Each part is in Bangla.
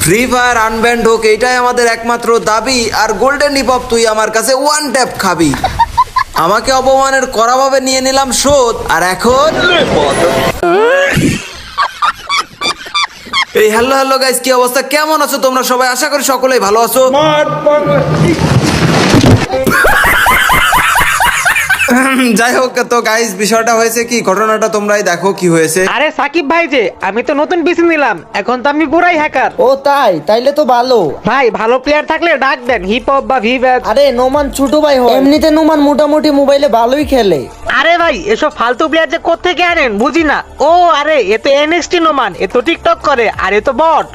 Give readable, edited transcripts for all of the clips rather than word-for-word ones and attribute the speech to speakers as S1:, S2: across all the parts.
S1: ফ্রি ফায়ার আনব্যান্ড হোক, এটাই আমাদের একমাত্র দাবি। আর গোল্ডেন হিপ হপ তুই আমার কাছে ওয়ান ট্যাপ খাবি। আমাকে অপমানের কড়াভাবে নিয়ে নিলাম শোধ, আর এখন এই হ্যালো গাইস, কি অবস্থা, কেমন আছো তোমরা সবাই? আশা করি সকলেই ভালো আছো। যাই হোক, তো গাইস বিষয়টা হয়েছে কি, ঘটনাটা তোমরাই দেখো কি হয়েছে।
S2: আরে সাকিব ভাই, যে আমি তো নতুন পিসি নিলাম, এখন তো আমি পুরাই হ্যাকার।
S3: ও তাই? তাইলে তো ভালো।
S2: ভাই ভালো প্লেয়ার থাকলে ডাক দেন, হিপ হপ বা ভিভ্যাট।
S3: আরে নোমান ছোট ভাই হয়, এমনিতে নোমান মোটামুটি মোবাইলে ভালোই খেলে।
S2: আরে ভাই এসব ফালতু প্লেয়ার যে কোত্থেকে আনেন বুঝি না। ও আরে এ তো এনএক্সটি নোমান, এ তো টিকটক করে, আর এ তো বট।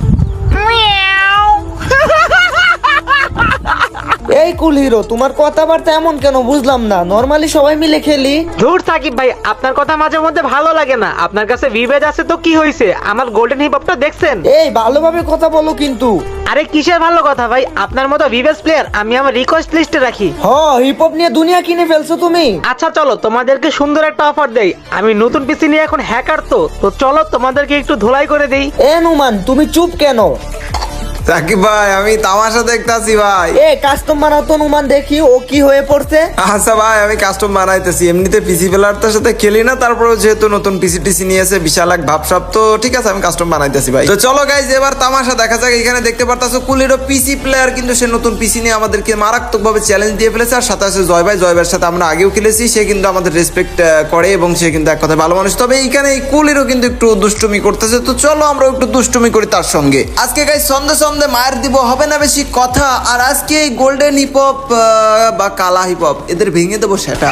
S3: এই কুল হিরো, তোমার কথাবার্তা এমন কেন বুঝলাম না। নরমালি সবাই মিলে খেলি।
S2: ধুর সাকিব ভাই, আপনার কথা মাঝে মধ্যে ভালো লাগে না। আপনার কাছে ভিভ্যাট আছে তো কি হয়েছে, আমার গোল্ডেন হিপ হপটা দেখছেন?
S3: এই ভালোভাবে কথা বলো কিন্তু।
S2: আরে কিসের ভালো কথা ভাই, আপনার মতো ভিভ্যাট প্লেয়ার আমি আমার রিকোয়েস্ট লিস্টে রাখি।
S3: হ, হিপ হপ নিয়ে দুনিয়া কিনে ফেলছো তুমি।
S2: আচ্ছা চলো তোমাদেরকে সুন্দর একটা অফার দেই। আমি নতুন পিসি নিয়ে এখন হ্যাকার, তো চলো তোমাদেরকে একটু ধোলাই করে দেই।
S3: এ নোমান, তুমি চুপ কেন?
S1: সাকিব ভাই, আমি তামাশা দেখতাছি ভাই।
S3: এ কাস্টম বানাও তো নোমান, দেখি ও কি হয়ে পড়ছে।
S1: আচ্ছা ভাই, আমি কাস্টম বানাইতেছি। এমনিতে পিসি প্লেয়ারটার সাথে খেলি না, তারপরে যেহেতু নতুন পিসি টিসি নিয়েছে বিশাল এক ভাবসাব, তো ঠিক আছে আমি কাস্টম বানাইতেছি ভাই। তো চলো গাইজ, এবার তামাশা দেখা যাক। এখানে দেখতে পারতাছো কুলিরও পিসি প্লেয়ার, কিন্তু সে নতুন পিসি নিয়ে আমাদেরকে মারাত্মক ভাবে চ্যালেঞ্জ দিয়ে ফেলেছে। আর সাথে আছে জয় ভাইয়ের সাথে আমরা আগেও খেলেছি, সে কিন্তু আমাদের রেসপেক্ট করে এবং সে কিন্তু এক কথায় ভালো মানুষ। তবে এইখানে এই কুলিরও কিন্তু একটু দুষ্টুমি করতেছে, তো চলো আমরা একটু দুষ্টুমি করি তার সঙ্গে। আজকে গাইজ সন্ধ্যে সন্ধ্যে মায়ের দিব, হবে না বেশি কথা। আর আজকে এই গোল্ডেন হিপ হপ বা কালা হিপ হপ এদের ভেঙে দেবো সেটা।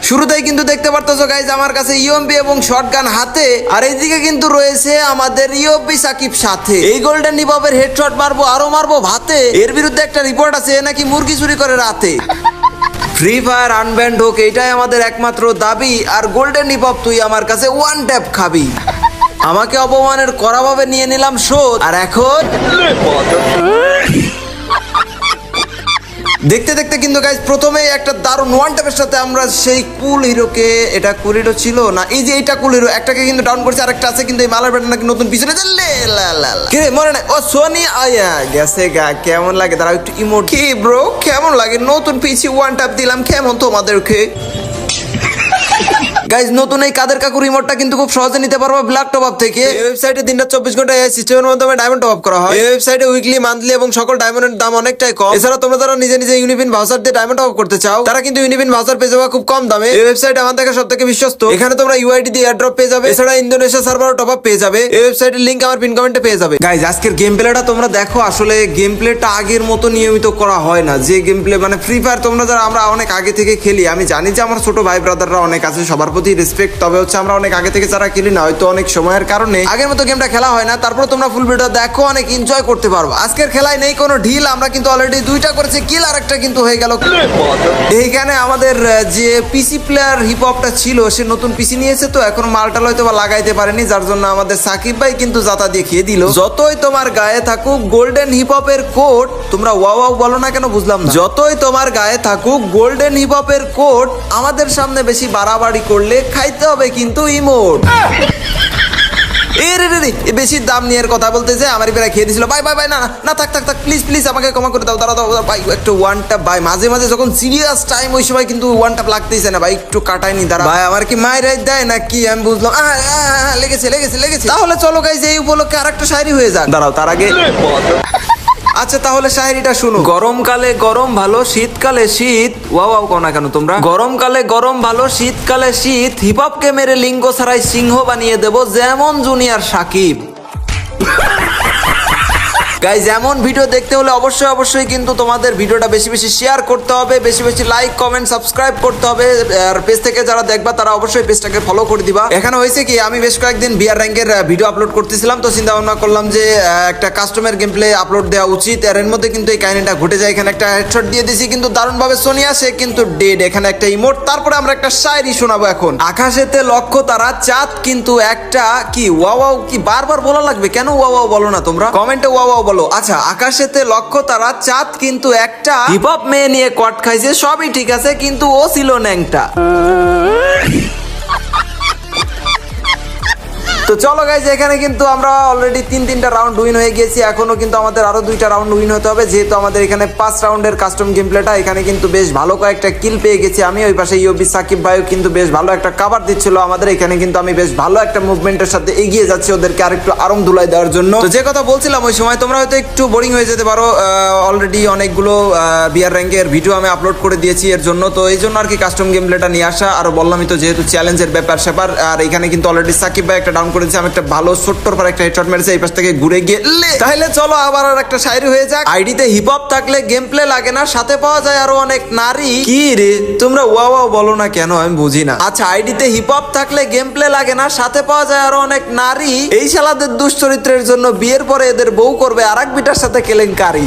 S1: শুরুতেই কিন্তু দেখতে পারতেছো গাইজ আমার কাছে ইউএমপি এবং শটগান হাতে, আর এইদিকে কিন্তু রয়েছে আমাদের ইউএমপি সাকিব সাথে। এই গোল্ডেন হিপ হপের হেডশট মারবো, আরো মারবো ভাতে। এর বিরুদ্ধে একটা রিপোর্ট আছে, এ নাকি মুরগি চুরি করে রাতে। ফ্রি ফায়ার আনব্যান্ড হোক, এটাই আমাদের একমাত্র দাবি। আর গোল্ডেন হিপ হপ তুই আমার কাছে ওয়ান ট্যাপ খাবি। আমাকে অপমানের কড়াভাবে নিয়ে নিলাম শোধ, আর এখন দেখতে দেখতে কিন্তু গাইজ প্রথমেই একটা দারুণ ওয়ান ট্যাপের সাথে আমরা সেই কুল হিরোকে, এটা কুল হিরো ছিল না, এই যে এইটা কুল হিরো, একটাকে কিন্তু ডাউন করছে, আরেকটা আছে কিন্তু এই মালার ব্যাটা নাকি নতুন পিছনে কে মনে নাই। ও সোনি আয়া গেছে গা। কেমন লাগে তারা একটু ইমোট কি ব্রো, কেমন লাগে নতুন পিছি ওয়ান ট্যাপ দিলাম, কেমন তোমাদেরকে? গাইজ নতুন এই কাদের কাকুর রিমোটটা কিন্তু খুব সহজে নিতে পারবো ব্ল্যাক টপ আপ থেকে। এই ওয়েবসাইটে দিনটা 24 ঘন্টা এই সিস্টেমের মাধ্যমে ডায়মন্ড টপ আপ করা হয়। এই ওয়েবসাইটে উইকলি, মান্থলি এবং সকল ডায়মন্ডের দাম অনেকটাই কম। এছাড়া তোমরা যারা নিজে নিজে ইউনিপিন ভাউচার দিয়ে ডায়মন্ড টপ আপ করতে চাও, তারা কিন্তু ইউনিপিন ভাউচার পেয়ে যাবে খুব কম দামে। এই ওয়েবসাইট আমার দেখা সবথেকে বিশ্বস্ত। এখানে তোমরা ইউআইডি দিয়ে এয়ারড্রপ পেয়ে যাবে, এছাড়া ইন্দোনেশিয়া সার্ভারও টপ আপ পেয়ে যাবে। এই ওয়েবসাইটের লিংক আমার পিন কমেন্টে পেয়ে যাবে। গাইজ আজকের গেম প্লেটা তোমরা দেখো, আসলে গেম প্লেটা আগের মতো নিয়মিত করা হয় না। যে গেম প্লে মানে ফ্রি ফায়ার তোমরা যারা, আমরা অনেক আগে থেকে খেলি, আমি জানি যে আমার ছোট ভাই ব্রাদাররা অনেক আছে, সবার প্রতি রেসপেক্ট। তবে হচ্ছে আমরা অনেক আগে থেকে যারা খেলি না, হয়তো অনেক সময়ের কারণে আগের মতো গেমটা খেলা হয় না। তারপর তোমরা ফুল ভিডিও দেখো, অনেক এনজয় করতে পারবো। আজকের খেলায় নেই কোনো ঢিল, আমরা কিন্তু অলরেডি 2টা করেছি কিল, আর একটা কিন্তু হয়ে গেল। এইখানে আমাদের যে পিসি প্লেয়ার হিপ হপটা ছিল, সে নতুন পিসি নিয়েছে, তো এখন মালটাল হয়তো বা লাগাইতে পারেনি, যার জন্য আমাদের সাকিব ভাই কিন্তু জাতা দিয়ে খেয়ে দিল। যতই তোমার গায়ে থাকুক গোল্ডেন হিপ হপের কোড, তোমরা ওয়াও বলো না কেন বুঝলাম না। যতই তোমার গায়ে থাকুক গোল্ডেন হিপ হপের কোড, আমাদের সামনে বেশি বাড়াবাড়ি করলে খাইতে হবে কিন্তু ইমোট। বেশি দাম নিয়ে কথা বলতে যে আমার প্রায় খেয়ে দিছিল। ভাই না না, থাক প্লিজ আমাকে ক্ষমা করে দাও, দাঁড়াও ভাই, একটু ওয়ান ট্যাপ ভাই। মাঝে মাঝে যখন সিরিয়াস টাইম, ওই সময় কিন্তু ওয়ান ট্যাপ লাগতেইছে না ভাই, একটু কাটাইনি দাঁড়া ভাই। আমার কি মায়ের দেয় না কি আমি বুঝলাম। লেগেছে। তাহলে চলো গাইজ এই উপলক্ষে আরেকটা শায়রি হয়ে যাক। দাঁড়াও তার আগে আচ্ছা তাহলে শায়রিটা শুনো। গরমকালে গরম ভালো, শীতকালে শীত। ওয়াও কও না কেন তোমরা? গরমকালে গরম ভালো, শীতকালে শীত। হিপ হপকে মেরে লিঙ্গ ছাড়াই সিংহ বানিয়ে দেব, যেমন জুনিয়র সাকিব। গাইজ এমন ভিডিও দেখতে হলে অবশ্যই কিন্তু তোমাদের ভিডিওটা বেশি বেশি শেয়ার করতে হবে, বেশি বেশি লাইক কমেন্ট সাবস্ক্রাইব করতে হবে। আর পেজ থেকে যারা দেখবা তারা অবশ্যই পেজটাকে ফলো করে দিবা। এখানে হয়েছে কি, আমি বেশ কয়েকদিন বিআর র্যাঙ্কের ভিডিও আপলোড করতেছিলাম, তো চিন্তা ভাবনা করলাম যে একটা কাস্টমার গেম প্লে আপলোড দেওয়া উচিত। আর এর মধ্যে কিন্তু এই কাহিনীটা ঘটে যায়। এখানে একটা হেডশট দিয়ে দিছি কিন্তু দারুণভাবে সোনিয়া, সে কিন্তু ডেড। এখানে একটা ইমোট, তারপরে আমরা একটা শায়রি শোনাবো এখন। আকাশেতে লক্ষ্য তারা, চাঁদ কিন্তু একটা। কি ওয়াও কি বারবার বলা লাগবে কেন? ওয়াও বলো না তোমরা, কমেন্টে ওয়াও বলো। আচ্ছা, আকাশেতে লক্ষ্য তারা, চাঁদ কিন্তু একটা। হিপ হপ মেয়ে নিয়ে কট খাইছে, সবই ঠিক আছে কিন্তু ও ছিল ন্যাংটা। তো চলো গাইজ, এখানে কিন্তু আমরা অলরেডি তিনটা রাউন্ড উইন হয়ে গেছি। এখনো কিন্তু আমাদের আরো 2টা রাউন্ড উইন হতে হবে, যেহেতু আমাদের এখানে 5 রাউন্ডের কাস্টম গেম প্লেটা। এখানে কিন্তু বেশ ভালো কয়েকটা কিল পেয়ে গেছি আমি। ওই পাশে ইউবি সাকিব ভাইও কিন্তু বেশ ভালো একটা কভার দিচ্ছিল আমাদের। এখানে কিন্তু আমি বেশ ভালো একটা মুভমেন্টের সাথে এগিয়ে যাচ্ছি ওদেরকে আরেকটু আরাম ধুলাই দেওয়ার জন্য। তো যে কথা বলছিলাম, ওই সময় তোমরা হয়তো একটু বোরিং হয়ে যেতে পারো। অলরেডি অনেকগুলো বিআর র্যাঙ্কের ভিডিও আমি আপলোড করে দিয়েছি এর জন্য। তো এই জন্য আর কি কাস্টম গেম প্লেটা নিয়ে আসা। আর বললামই তো, যেহেতু চ্যালেঞ্জের ব্যাপার স্যাপার। আর এখানে কিন্তু অলরেডি সাকিব ভাই একটা ডাউন করেছে, আমি একটা ভালো ছোট্টর পর একটা হেডশট মেরেছে, এই পাশ থেকে ঘুরে গিয়ে তাহলে চলো আবার আর একটা শায়রি হয়ে যাক। আইডিতে হিপ হপ থাকলে গেম প্লে লাগে না, সাথে পাওয়া যায় আরো অনেক নারী। কি রে তোমরা ওয়াও ওয়াও বলো না কেন, আমি বুঝি না। আচ্ছা, আইডিতে হিপ হপ থাকলে গেম প্লে লাগে না, সাথে পাওয়া যায় আরো অনেক নারী। এই শালাদের দুশ্চরিত্রের জন্য বিয়ের পরে এদের বউ করবে আরেক বিটার সাথে কেলেঙ্কারি।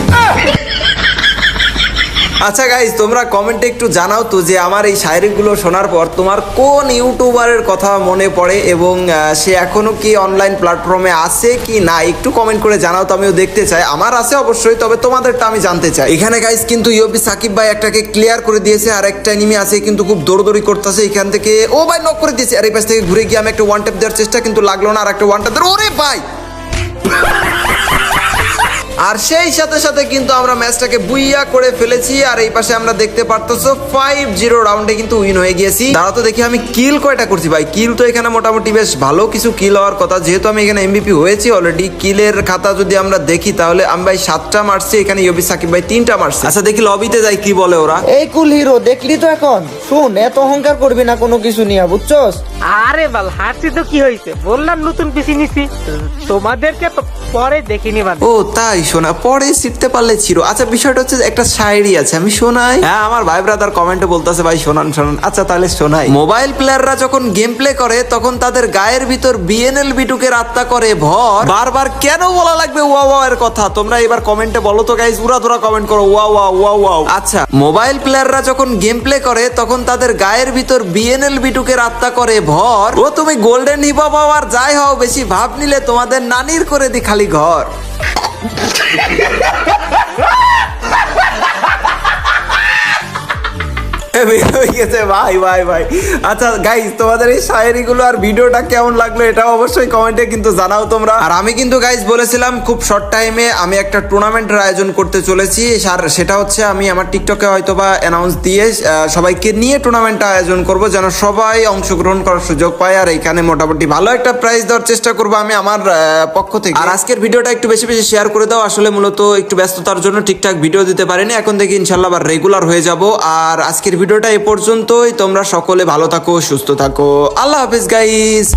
S1: আচ্ছা গাইজ, তোমরা কমেন্টে একটু জানাও তো যে আমার এই শায়রিগুলো শোনার পর তোমার কোন ইউটিউবারের কথা মনে পড়ে, এবং সে এখনো কি অনলাইন প্ল্যাটফর্মে আছে কি না, একটু কমেন্ট করে জানাও তো, আমিও দেখতে চাই। আমার আছে অবশ্যই, তবে তোমাদেরটা আমি জানতে চাই। এখানে গাইজ কিন্তু ইউবি সাকিব ভাই একটাকে ক্লিয়ার করে দিয়েছে, আর একটা এনিমি আছে কিন্তু খুব দৌড়দৌড়ি করতেছে এখান থেকে। ও ভাই নক করে দিয়েছে, আর এই পাশ থেকে ঘুরে গিয়ে আমি একটা ওয়ান ট্যাপ দেওয়ার চেষ্টা, কিন্তু লাগলো না। আর একটা ওয়ান ট্যাপ, ওরে ভাই। আর সেই সাথে সাথে কিন্তু আমরা ম্যাচটাকে বুইয়া করে ফেলেছি। আর এই পাশে আমরা দেখতে পারতেছো 5-0 রাউন্ডে কিন্তু উইন হয়ে গিয়েছি। দাঁড়া তো দেখি আমি কিল কয়টা করছি ভাই। কিল তো এখানে মোটামুটি বেশ ভালো কিছু কিল হওয়ার কথা, যেহেতু আমি এখানে এমভিপি হয়েছি অলরেডি। কিলের খাতা যদি আমরা দেখি তাহলে আমি ভাই 7টা মারছি, এখানে ইউবি সাকিব ভাই 3টা মারছে। আচ্ছা দেখি লবিতে যাই কি বলে ওরা।
S3: এই কুল হিরো দেখলি তো এখন, শুন এত অহংকার করবি না কোনো কিছু নিয়ে, বুঝছস?
S2: আরে বাল, হারছি তো কি হয়েছে, বললাম নতুন পিসি নিছি, তোমাদেরকে পরে দেখিনি বাদ।
S1: ও তাই, শোনা পরে শিখতে পারলে ছিল। আচ্ছা, বিষয়টা হচ্ছে একটা শায়রি আছে, আমি শোনাই। হ্যাঁ, আমার ভাই ব্রাদার কমেন্টে বলতেছে ভাই শোনান শোনান। আচ্ছা তাহলে শোনাই। মোবাইল প্লেয়াররা যখন গেম প্লে করে তখন তাদের গায়ের ভিতর বিএনএল বিটুকের আত্মা করে ভর। বারবার কেন বলা লাগবে ওয়া ওয়া এর কথা? তোমরা এবার কমেন্টে বলো তো গাইস, উড়াধুরা কমেন্ট করো ওয়া ওয়া ওয়া ওয়া। আচ্ছা, মোবাইল প্লেয়াররা যখন গেম প্লে করে তখন তাদের গায়ের ভিতর বিএনএল বিটুকের আত্মা করে ভর। ও তুমি গোল্ডেন হিপ হপ আর যাই হও, বেশি ভাব নিলে তোমাদের নানির করে দি খালি ঘর। ভাই ভাই ভাই। আচ্ছা গাইস, তোমাদের এই শায়েরিগুলো আর ভিডিওটা কেমন লাগলো এটা অবশ্যই কমেন্টে কিন্তু জানাও তোমরা। আর আমি কিন্তু গাইস বলেছিলাম খুব শর্ট টাইমে আমি একটা টুর্নামেন্টের আয়োজন করতে চলেছি। আর সেটা হচ্ছে আমি আমার টিকটকে হয়তো বা অ্যানাউন্স দিয়ে সবাইকে নিয়ে টুর্নামেন্টটা আয়োজন করব, যেন সবাই অংশগ্রহণ করার সুযোগ পায়। আর এখানে মোটামুটি ভালো একটা প্রাইজ দেওয়ার চেষ্টা করবো আমি আমার পক্ষ থেকে। আর আজকের ভিডিওটা একটু বেশি বেশি শেয়ার করে দাও। আসলে মূলত একটু ব্যস্ততার জন্য ঠিকঠাক ভিডিও দিতে পারিনি, এখন থেকে ইনশাল্লাহ আবার রেগুলার হয়ে যাব। আর আজকের ভিডিওটা এ পর্যন্তই। তোমরা সকলে ভালো থাকো, সুস্থ থাকো। আল্লাহ হাফেজ গাইস।